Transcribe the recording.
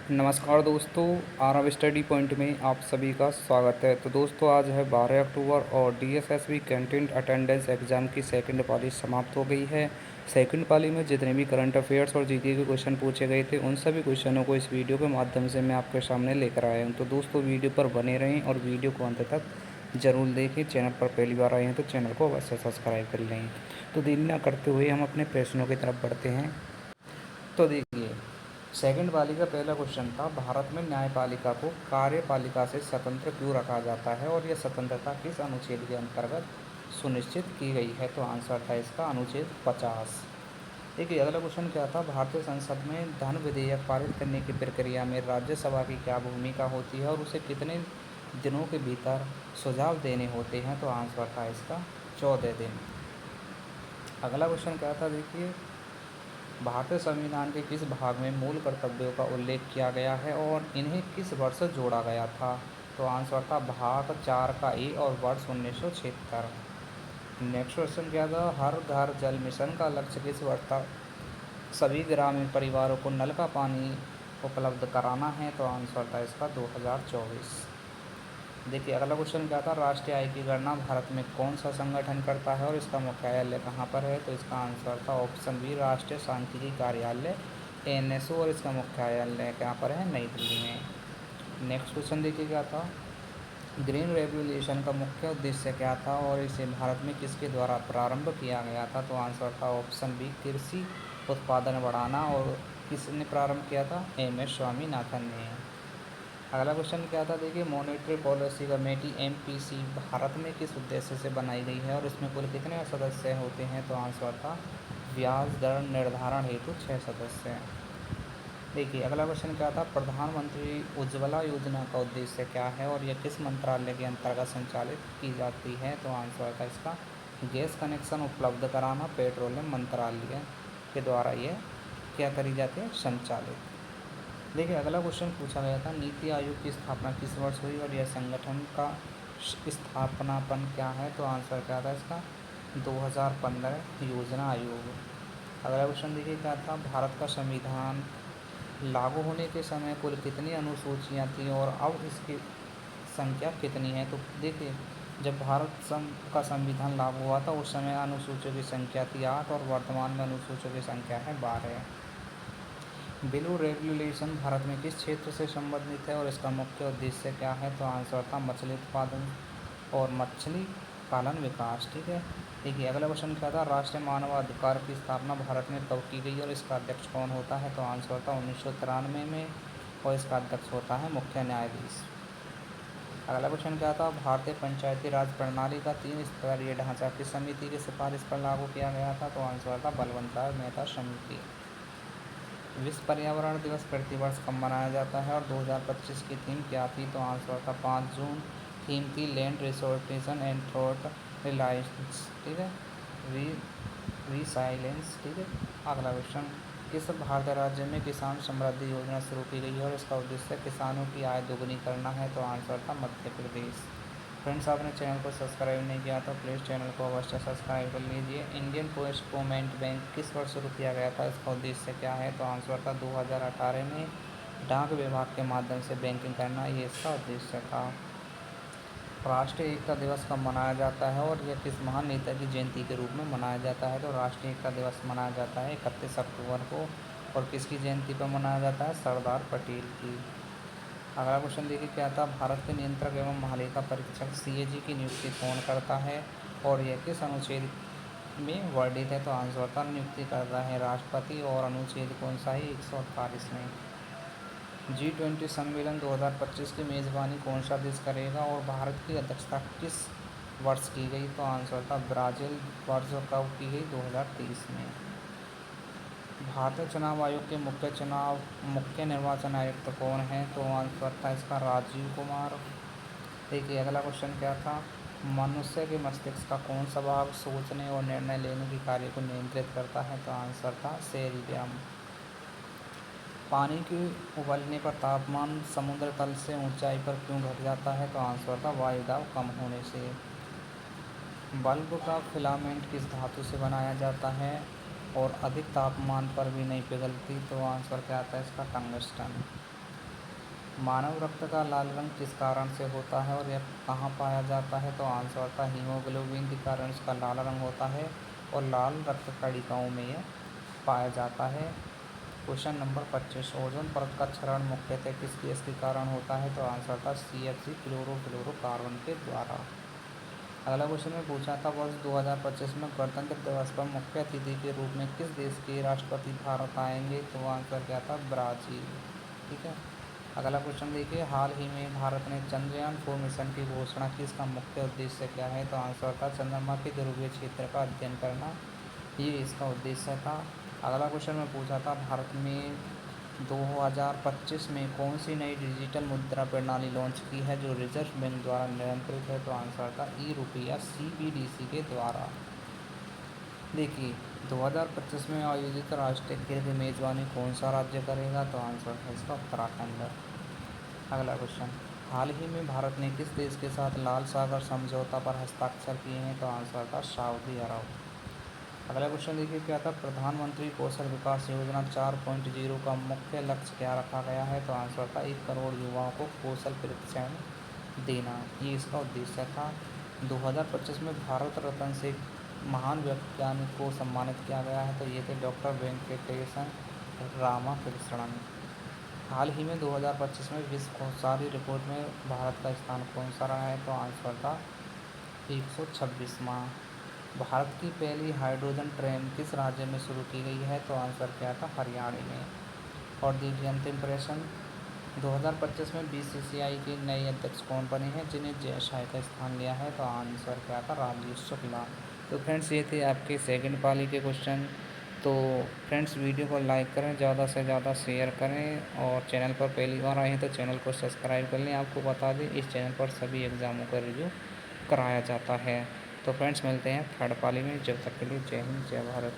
नमस्कार दोस्तों, Aarav study point में आप सभी का स्वागत है। तो दोस्तों आज है 12 अक्टूबर और डीएसएसबी कैंटीन अटेंडेंस एग्ज़ाम की सेकंड पाली समाप्त हो गई है। सेकंड पाली में जितने भी करंट अफेयर्स और जीके के क्वेश्चन पूछे गए थे उन सभी क्वेश्चनों को इस वीडियो के माध्यम से मैं आपके सामने लेकर आया हूँ। तो दोस्तों वीडियो पर बने रहें और वीडियो को अंत तक ज़रूर देखें। चैनल पर पहली बार आए हैं तो चैनल को अवश्य सब्सक्राइब कर लें। तो देरी न करते हुए हम अपने प्रश्नों की तरफ बढ़ते हैं। तो देखिए, सेकंड पाली का पहला क्वेश्चन था, भारत में न्यायपालिका को कार्यपालिका से स्वतंत्र क्यों रखा जाता है और यह स्वतंत्रता किस अनुच्छेद के अंतर्गत सुनिश्चित की गई है? तो आंसर था इसका अनुच्छेद 50। देखिए अगला क्वेश्चन क्या था, भारतीय संसद में धन विधेयक पारित करने की प्रक्रिया में राज्यसभा की क्या भूमिका होती है और उसे कितने दिनों के भीतर सुझाव देने होते हैं? तो आंसर था इसका 14 दिन। अगला क्वेश्चन क्या था, देखिए भारतीय संविधान के किस भाग में मूल कर्तव्यों का उल्लेख किया गया है और इन्हें किस वर्ष जोड़ा गया था? तो आंसर था भाग 4 का ए और वर्ष 1976। नेक्स्ट क्वेश्चन क्या था, हर घर जल मिशन का लक्ष्य किस वर्ष था? सभी ग्रामीण परिवारों को नल का पानी उपलब्ध कराना है। तो आंसर था इसका 2024। देखिए अगला क्वेश्चन क्या था, राष्ट्रीय आय की गणना भारत में कौन सा संगठन करता है और इसका मुख्यालय कहाँ पर है? तो इसका आंसर था ऑप्शन बी, राष्ट्रीय सांख्यिकी कार्यालय एनएसओ, और इसका मुख्यालय कहाँ पर है? नई दिल्ली में। नेक्स्ट क्वेश्चन देखिए क्या था, ग्रीन रेवोल्यूशन का मुख्य उद्देश्य क्या था और इसे भारत में किसके द्वारा प्रारंभ किया गया था? तो आंसर था ऑप्शन बी, कृषि उत्पादन बढ़ाना, और किसने प्रारंभ किया था? एम.एस. स्वामीनाथन ने। अगला क्वेश्चन क्या था, देखिए monetary policy committee MPC Bharat में किस उद्देश्य से बनाई गई है और इसमें कुल कितने सदस्य होते हैं? तो आंसर था ब्याज दर निर्धारण हेतु 6 सदस्य। देखिए अगला क्वेश्चन क्या था, प्रधानमंत्री उज्ज्वला योजना का उद्देश्य क्या है और यह किस मंत्रालय के अंतर्गत संचालित की जाती है? तो आंसर था इसका गैस कनेक्शन उपलब्ध कराना पेट्रोलियम मंत्रालय के द्वारा यह क्या करी जाती है? संचालित। देखिए अगला क्वेश्चन पूछा गया था, नीति आयोग की स्थापना किस वर्ष हुई और यह संगठन का स्थापनापन क्या है? तो आंसर क्या था इसका 2015 योजना आयोग। अगला क्वेश्चन देखिए क्या था, भारत का संविधान लागू होने के समय कुल कितनी अनुसूचियाँ थी और अब इसकी संख्या कितनी है? तो देखिए जब भारत का संविधान लागू हुआ था उस समय अनुसूचियों की संख्या थी 8 और वर्तमान में अनुसूचियों की संख्या है 12। ब्लू रेगुलेशन भारत में किस क्षेत्र से संबंधित है और इसका मुख्य उद्देश्य क्या है? तो आंसर था मछली उत्पादन और मछली पालन विकास। ठीक है, देखिए अगला क्वेश्चन क्या था, राष्ट्रीय मानवाधिकार की स्थापना भारत में कब की गई और इसका अध्यक्ष कौन होता है? तो आंसर था 1993 में और इसका अध्यक्ष होता है मुख्य न्यायाधीश। अगला क्वेश्चन क्या था, भारतीय पंचायती राज प्रणाली का 3 स्तरीय ढांचा किस समिति की सिफारिश पर लागू किया गया था? तो आंसर था बलवंत राय मेहता समिति। विश्व पर्यावरण दिवस प्रतिवर्ष कब मनाया जाता है और 2025 की थीम क्या थी? तो आंसर था 5 जून। थीम थी लैंड रिसोर्टेशन एंड थ्रोट रिलायंस। ठीक है, रीसाइलेंस। ठीक है, अगला क्वेश्चन, किस भारतीय राज्य में किसान समृद्धि योजना शुरू की गई है और इसका उद्देश्य किसानों की आय दोगुनी करना है? तो आंसर था मध्य प्रदेश। फ्रेंड्स, आपने चैनल को सब्सक्राइब नहीं किया तो प्लीज़ चैनल को अवश्य सब्सक्राइब कर लीजिए। इंडियन पोस्ट पेमेंट बैंक किस वर्ष शुरू किया गया था, इसका उद्देश्य क्या है? तो आंसर था 2018 में। डाक विभाग के माध्यम से बैंकिंग करना ये इसका उद्देश्य था। राष्ट्रीय एकता दिवस कब मनाया जाता है और यह किस महान नेता की जयंती के रूप में मनाया जाता है? तो राष्ट्रीय एकता दिवस मनाया जाता है 31 अक्टूबर को, और किसकी जयंती पर मनाया जाता है? सरदार पटेल की। अगला क्वेश्चन देखिए क्या था, भारत के नियंत्रक एवं महालेखा परीक्षक सीएजी की नियुक्ति कौन करता है और यह किस अनुच्छेद में वर्णित है? तो आंसर था नियुक्ति करता है राष्ट्रपति, और अनुच्छेद कौन सा है? 148 में। G20 सम्मेलन 2025 की मेज़बानी कौन सा देश करेगा और भारत की अध्यक्षता किस वर्ष की गई? तो आंसर था ब्राज़ील। वर्ष कब की गई? 2030 में। भारतीय चुनाव आयोग के मुख्य निर्वाचन आयुक्त कौन है? तो आंसर था इसका राजीव कुमार। देखिए अगला क्वेश्चन क्या था, मनुष्य के मस्तिष्क का कौन सा भाग सोचने और निर्णय लेने के कार्य को नियंत्रित करता है? तो आंसर था सेरिबियम। पानी के उबलने पर तापमान समुद्र तल से ऊंचाई पर क्यों घट जाता है? तो आंसर था वायुदाब कम होने से। बल्ब का फिलामेंट किस धातु से बनाया जाता है और अधिक तापमान पर भी नहीं पिघलती? तो आंसर क्या आता है इसका? टंगस्टन। मानव रक्त का लाल रंग किस कारण से होता है और यह कहाँ पाया जाता है? तो आंसर होता है हीमोग्लोबिन के कारण इसका लाल रंग होता है और लाल रक्त कणिकाओं में यह पाया जाता है। क्वेश्चन नंबर 25, ओजोन परत का क्षरण मुख्यतः किस गैस के कारण होता है? तो आंसर था CFC क्लोरोफ्लोरोकार्बन के द्वारा। अगला क्वेश्चन में पूछा था वर्ष 2025 में गणतंत्र दिवस पर मुख्य अतिथि के रूप में किस देश के राष्ट्रपति भारत आएंगे? तो आंसर क्या था? ब्राज़ील। ठीक है। अगला क्वेश्चन देखिए, हाल ही में भारत ने चंद्रयान-4 मिशन की घोषणा की, इसका मुख्य उद्देश्य क्या है? तो आंसर था चंद्रमा के ध्रुवीय क्षेत्र का अध्ययन करना, ये इसका उद्देश्य था। अगला क्वेश्चन में पूछा था भारत में 2025 में कौन सी नई डिजिटल मुद्रा प्रणाली लॉन्च की है जो रिजर्व बैंक द्वारा नियंत्रित है? तो आंसर था ई-रुपया CBDC के द्वारा। देखिए 2025 में आयोजित राष्ट्रीय खेल की मेजबानी कौन सा राज्य करेगा? तो आंसर है इसका उत्तराखंड। अगला क्वेश्चन, हाल ही में भारत ने किस देश के साथ लाल सागर समझौता पर हस्ताक्षर किए हैं? तो आंसर था सऊदी अरब। अगला क्वेश्चन देखिए, क्या था प्रधानमंत्री कौशल विकास योजना 4.0 का मुख्य लक्ष्य क्या रखा गया है? तो आंसर था 1 करोड़ युवाओं को कौशल प्रशिक्षण देना, ये इसका उद्देश्य था। 2025 में भारत रत्न से महान वैज्ञानिक को सम्मानित किया गया है, तो ये थे डॉक्टर वेंकटेशन रामाकृष्णन। हाल ही में 2025 में विश्व खोजसारी रिपोर्ट में भारत का स्थान कौन सा रहा है? तो आंसर था 126वां। भारत की पहली हाइड्रोजन ट्रेन किस राज्य में शुरू की गई है? तो आंसर क्या था? हरियाणा में। और देखिए अंतिम प्रश्न, 2025 में BCCI के नए अध्यक्ष कौन बने हैं जिन्हें जय शाह का स्थान लिया है? तो आंसर क्या था? राजीव शुक्ला। तो फ्रेंड्स ये थे आपके सेकंड पाली के क्वेश्चन। तो फ्रेंड्स वीडियो को लाइक करें, ज़्यादा से ज़्यादा शेयर करें और चैनल पर पहली बार आए हैं तो चैनल को सब्सक्राइब कर लें। आपको बता दें इस चैनल पर सभी एग्ज़ामों का रिव्यू कराया जाता है। तो फ्रेंड्स मिलते हैं थर्ड पाली में, जब तक के लिए जय हिंद जय भारत।